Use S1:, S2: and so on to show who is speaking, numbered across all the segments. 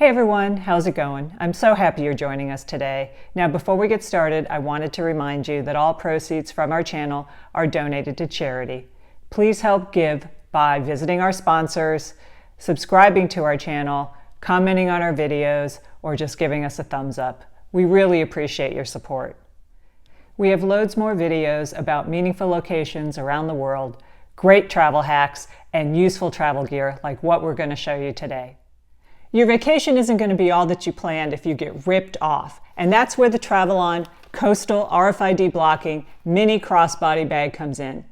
S1: Hey everyone, how's it going? I'm so happy you're joining us today. Now before we get started, I wanted to remind you that all proceeds from our channel are donated to charity. Please help give by visiting our sponsors, subscribing to our channel, commenting on our videos, or just giving us a thumbs up. We really appreciate your support. We have loads more videos about meaningful locations around the world, great travel hacks, and useful travel gear like what we're going to show you today. Your vacation isn't going to be all that you planned if you get ripped off, and that's where the Travelon Coastal RFID blocking mini crossbody bag comes in.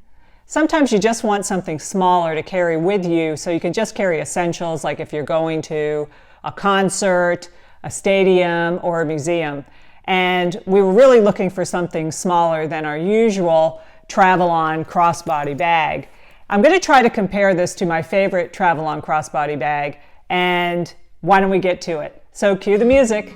S1: Sometimes you just want something smaller to carry with you so you can just carry essentials, like if you're going to a concert, a stadium, or a museum. And we were really looking for something smaller than our usual Travelon crossbody bag. I'm going to try to compare this to my favorite Travelon crossbody bag, and why don't we get to it? So cue the music.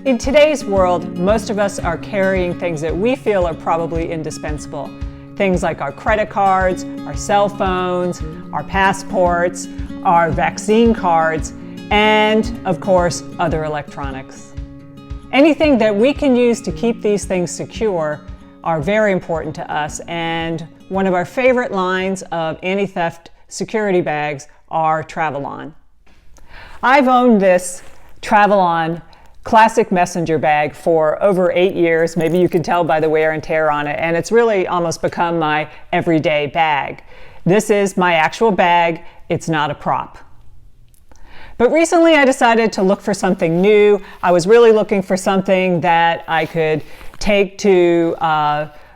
S1: In today's world, most of us are carrying things that we feel are probably indispensable. Things like our credit cards, our cell phones, our passports, our vaccine cards, and of course, other electronics. Anything that we can use to keep these things secure are very important to us, and one of our favorite lines of anti-theft security bags are Travelon. I've owned this Travelon classic messenger bag for over 8 years. Maybe you can tell by the wear and tear on it, and it's really almost become my everyday bag. This is my actual bag. It's not a prop. But recently I decided to look for something new. I was really looking for something that I could take to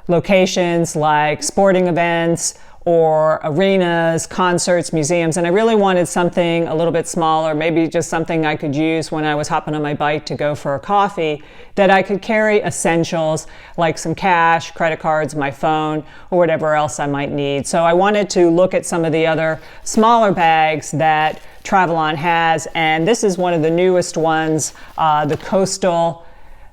S1: locations like sporting events or arenas, concerts, museums, and I really wanted something a little bit smaller, maybe just something I could use when I was hopping on my bike to go for a coffee, that I could carry essentials like some cash, credit cards, my phone, or whatever else I might need. So I wanted to look at some of the other smaller bags that Travelon has, and this is one of the newest ones, the Coastal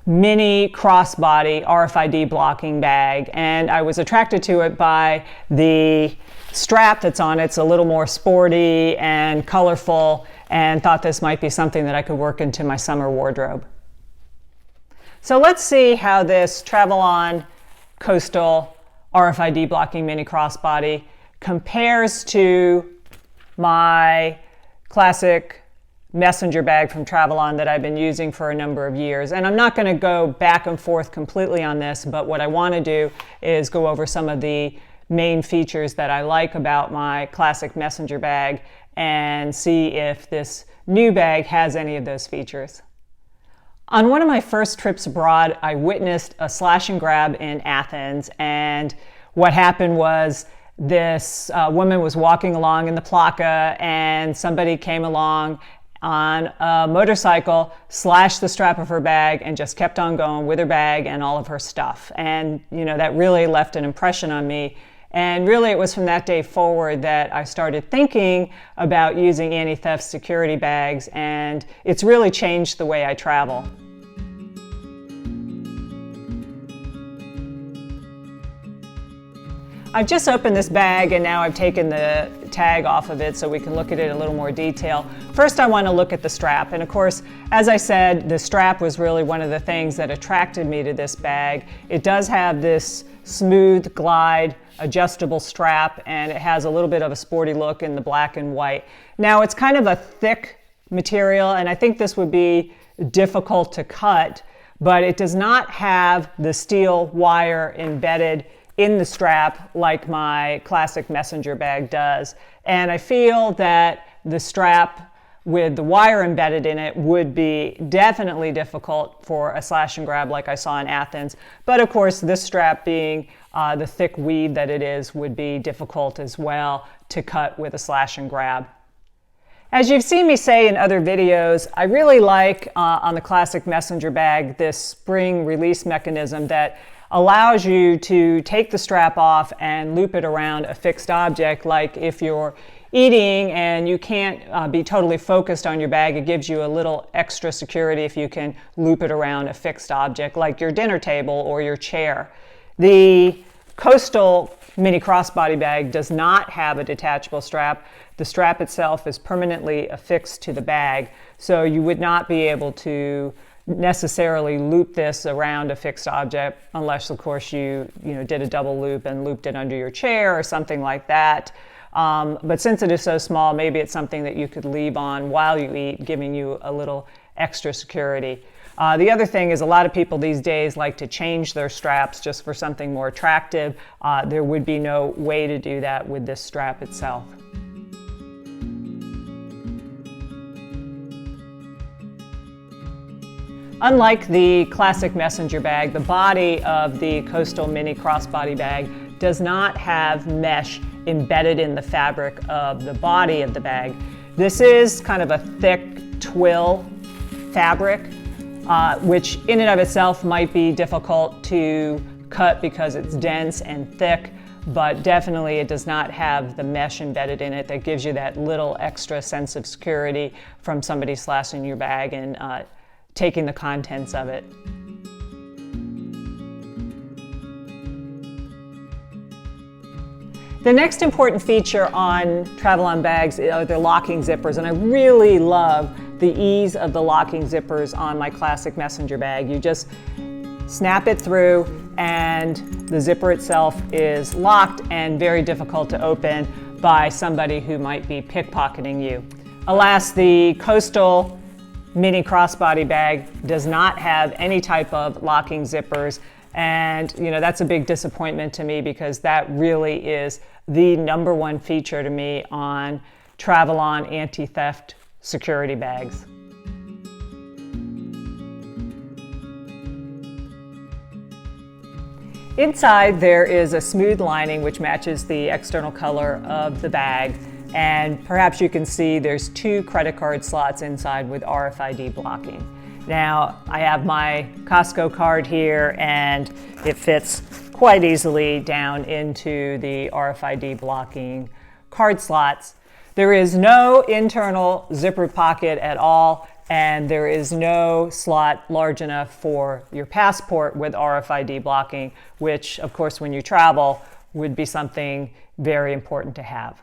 S1: Mini Crossbody RFID blocking bag, and I was attracted to it by the strap that's on it. It's a little more sporty and colorful, and thought this might be something that I could work into my summer wardrobe. So let's see how this Travelon Coastal RFID blocking mini crossbody compares to my classic messenger bag from Travelon that I've been using for a number of years. And I'm not going to go back and forth completely on this, but what I want to do is go over some of the main features that I like about my classic messenger bag and see if this new bag has any of those features. On one of my first trips abroad, I witnessed a slash and grab in Athens, and what happened was this woman was walking along in the plaza, and somebody came along on a motorcycle, slashed the strap of her bag, and just kept on going with her bag and all of her stuff. And that really left an impression on me. And really it was from that day forward that I started thinking about using anti-theft security bags, and it's really changed the way I travel. I've just opened this bag, and now I've taken the tag off of it so we can look at it in a little more detail. First, I want to look at the strap. And of course, as I said, the strap was really one of the things that attracted me to this bag. It does have this smooth glide adjustable strap, and it has a little bit of a sporty look in the black and white. Now, it's kind of a thick material, and I think this would be difficult to cut, but it does not have the steel wire embedded in the strap like my classic messenger bag does. And I feel that the strap with the wire embedded in it would be definitely difficult for a slash and grab like I saw in Athens. But of course, this strap being the thick weave that it is would be difficult as well to cut with a slash and grab. As you've seen me say in other videos, I really like on the classic messenger bag this spring release mechanism that allows you to take the strap off and loop it around a fixed object. Like if you're eating and you can't be totally focused on your bag, it gives you a little extra security if you can loop it around a fixed object like your dinner table or your chair. The Coastal mini crossbody bag does not have a detachable strap. The strap itself is permanently affixed to the bag, so you would not be able to necessarily loop this around a fixed object unless, of course, you did a double loop and looped it under your chair or something like that. But since it is so small, maybe it's something that you could leave on while you eat, giving you a little extra security. The other thing is a lot of people these days like to change their straps just for something more attractive. There would be no way to do that with this strap itself. Unlike the classic messenger bag, the body of the Coastal Mini Crossbody bag does not have mesh embedded in the fabric of the body of the bag. This is kind of a thick twill fabric, which in and of itself might be difficult to cut because it's dense and thick, but definitely it does not have the mesh embedded in it that gives you that little extra sense of security from somebody slashing your bag and taking the contents of it. The next important feature on Travelon bags are the locking zippers, and I really love the ease of the locking zippers on my classic messenger bag. You just snap it through and the zipper itself is locked and very difficult to open by somebody who might be pickpocketing you. Alas, the Coastal Mini Crossbody bag does not have any type of locking zippers, and that's a big disappointment to me because that really is the #1 feature to me on Travelon Antitheft security bags. Inside there is a smooth lining which matches the external color of the bag, and perhaps you can see there's 2 credit card slots inside with RFID blocking. Now, I have my Costco card here and it fits quite easily down into the RFID blocking card slots. There is no internal zipper pocket at all, and there is no slot large enough for your passport with RFID blocking, which, of course, when you travel, would be something very important to have.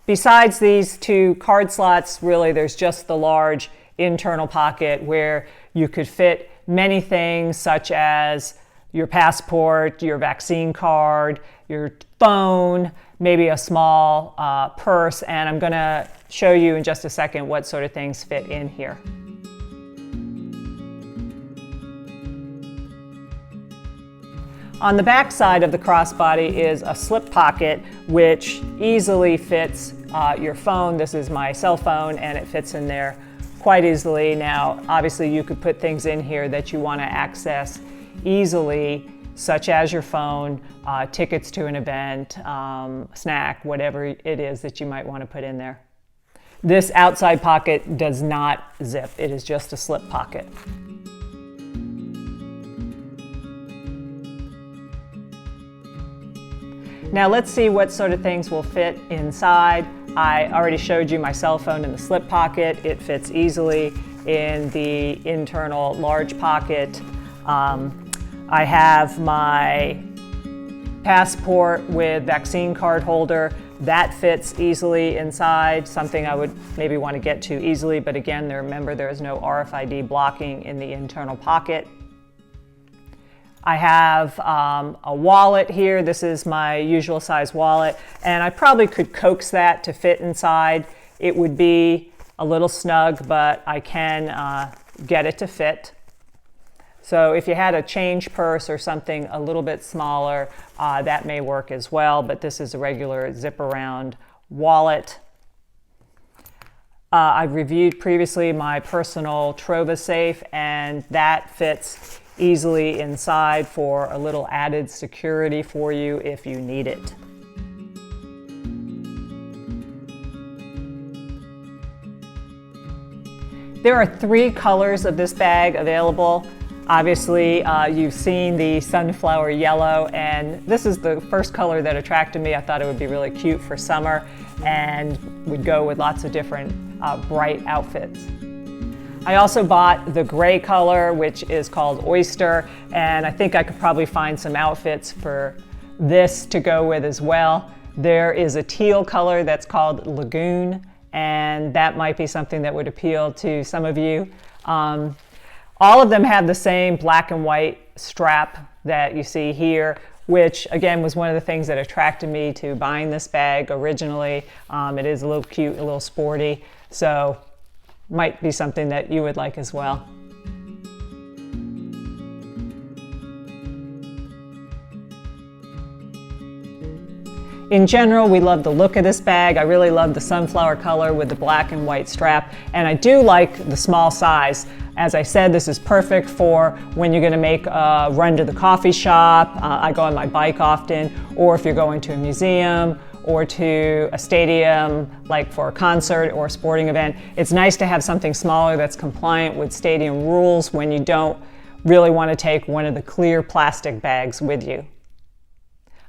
S1: Besides these 2 card slots, really there's just the large internal pocket where you could fit many things such as your passport, your vaccine card, your phone, maybe a small purse, and I'm going to show you in just a second what sort of things fit in here. On the back side of the crossbody is a slip pocket which easily fits your phone. This is my cell phone and it fits in there quite easily. Now, obviously you could put things in here that you want to access easily, such as your phone, tickets to an event, snack, whatever it is that you might want to put in there. This outside pocket does not zip. It is just a slip pocket. Now let's see what sort of things will fit inside. I already showed you my cell phone in the slip pocket. It fits easily in the internal large pocket. I have my passport with vaccine card holder. That fits easily inside, something I would maybe want to get to easily, but again, remember there is no RFID blocking in the internal pocket. I have a wallet here. This is my usual size wallet, and I probably could coax that to fit inside. It would be a little snug, but I can get it to fit. So if you had a change purse or something a little bit smaller, that may work as well, but this is a regular zip-around wallet. I've reviewed previously my personal Trova safe, and that fits easily inside for a little added security for you if you need it. There are 3 colors of this bag available. Obviously, you've seen the sunflower yellow, and this is the first color that attracted me. I thought it would be really cute for summer and would go with lots of different bright outfits. I also bought the gray color, which is called Oyster, and I think I could probably find some outfits for this to go with as well. There is a teal color that's called Lagoon, and that might be something that would appeal to some of you. All of them have the same black and white strap that you see here, which again was one of the things that attracted me to buying this bag originally. It is a little cute, a little sporty, so might be something that you would like as well. In general, we love the look of this bag. I really love the sunflower color with the black and white strap, and I do like the small size. As I said, this is perfect for when you're going to make a run to the coffee shop. I go on my bike often, or if you're going to a museum or to a stadium, like for a concert or a sporting event. It's nice to have something smaller that's compliant with stadium rules when you don't really want to take one of the clear plastic bags with you.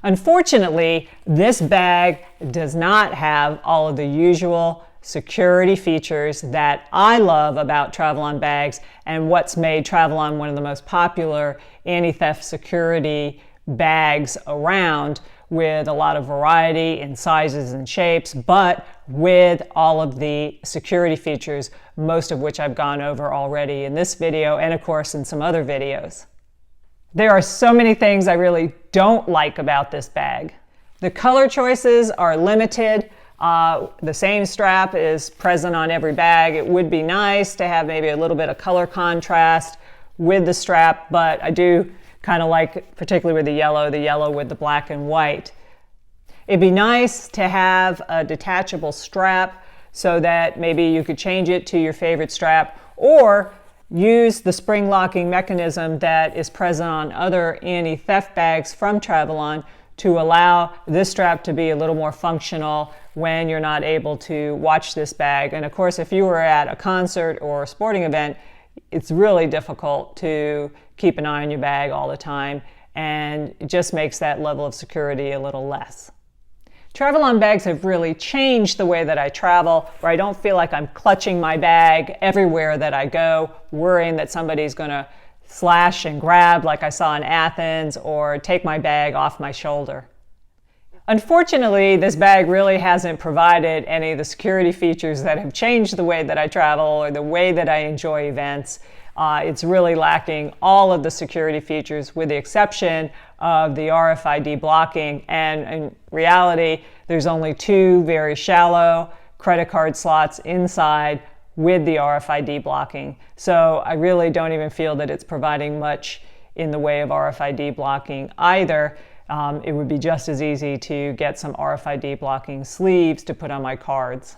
S1: Unfortunately, this bag does not have all of the usual security features that I love about Travelon bags and what's made Travelon one of the most popular anti-theft security bags around, with a lot of variety in sizes and shapes, but with all of the security features, most of which I've gone over already in this video and of course in some other videos. There are so many things I really don't like about this bag. The color choices are limited. The same strap is present on every bag. It would be nice to have maybe a little bit of color contrast with the strap, but I do kind of like, particularly with the yellow with the black and white. It'd be nice to have a detachable strap so that maybe you could change it to your favorite strap, or use the spring locking mechanism that is present on other anti-theft bags from Travelon to allow this strap to be a little more functional when you're not able to watch this bag. And of course, if you were at a concert or a sporting event, it's really difficult to keep an eye on your bag all the time, and it just makes that level of security a little less. Travelon bags have really changed the way that I travel, where I don't feel like I'm clutching my bag everywhere that I go, worrying that somebody's going to slash and grab like I saw in Athens, or take my bag off my shoulder. Unfortunately, this bag really hasn't provided any of the security features that have changed the way that I travel or the way that I enjoy events. It's really lacking all of the security features with the exception of the RFID blocking, and in reality there's only two very shallow credit card slots inside with the RFID blocking. So I really don't even feel that it's providing much in the way of RFID blocking either. It would be just as easy to get some RFID blocking sleeves to put on my cards.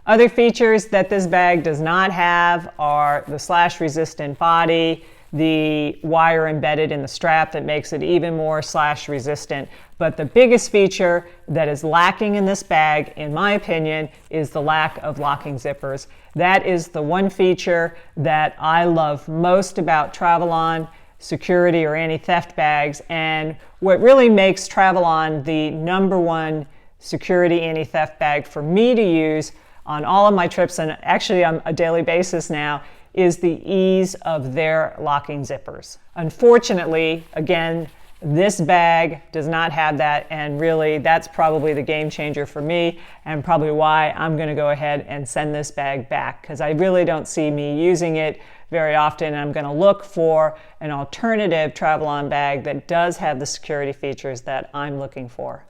S1: Other features that this bag does not have are the slash resistant body, the wire embedded in the strap that makes it even more slash resistant. But the biggest feature that is lacking in this bag, in my opinion, is the lack of locking zippers. That is the one feature that I love most about Travelon security or anti-theft bags, and what really makes Travelon the #1 security anti-theft bag for me to use on all of my trips, and actually on a daily basis now, is the ease of their locking zippers. Unfortunately, again, this bag does not have that, and really that's probably the game changer for me, and probably why I'm going to go ahead and send this bag back, because I really don't see me using it very often. I'm going to look for an alternative Travelon bag that does have the security features that I'm looking for.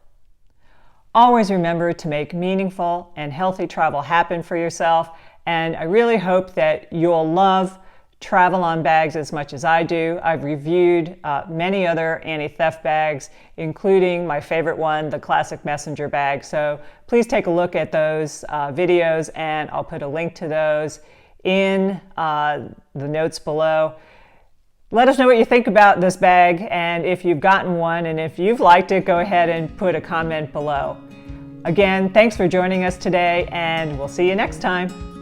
S1: Always remember to make meaningful and healthy travel happen for yourself, and I really hope that you'll love Travelon bags as much as I do. I've reviewed many other anti-theft bags, including my favorite one, the Classic Messenger bag. So please take a look at those videos, and I'll put a link to those in the notes below. Let us know what you think about this bag, and if you've gotten one, and if you've liked it, go ahead and put a comment below. Again, thanks for joining us today, and we'll see you next time.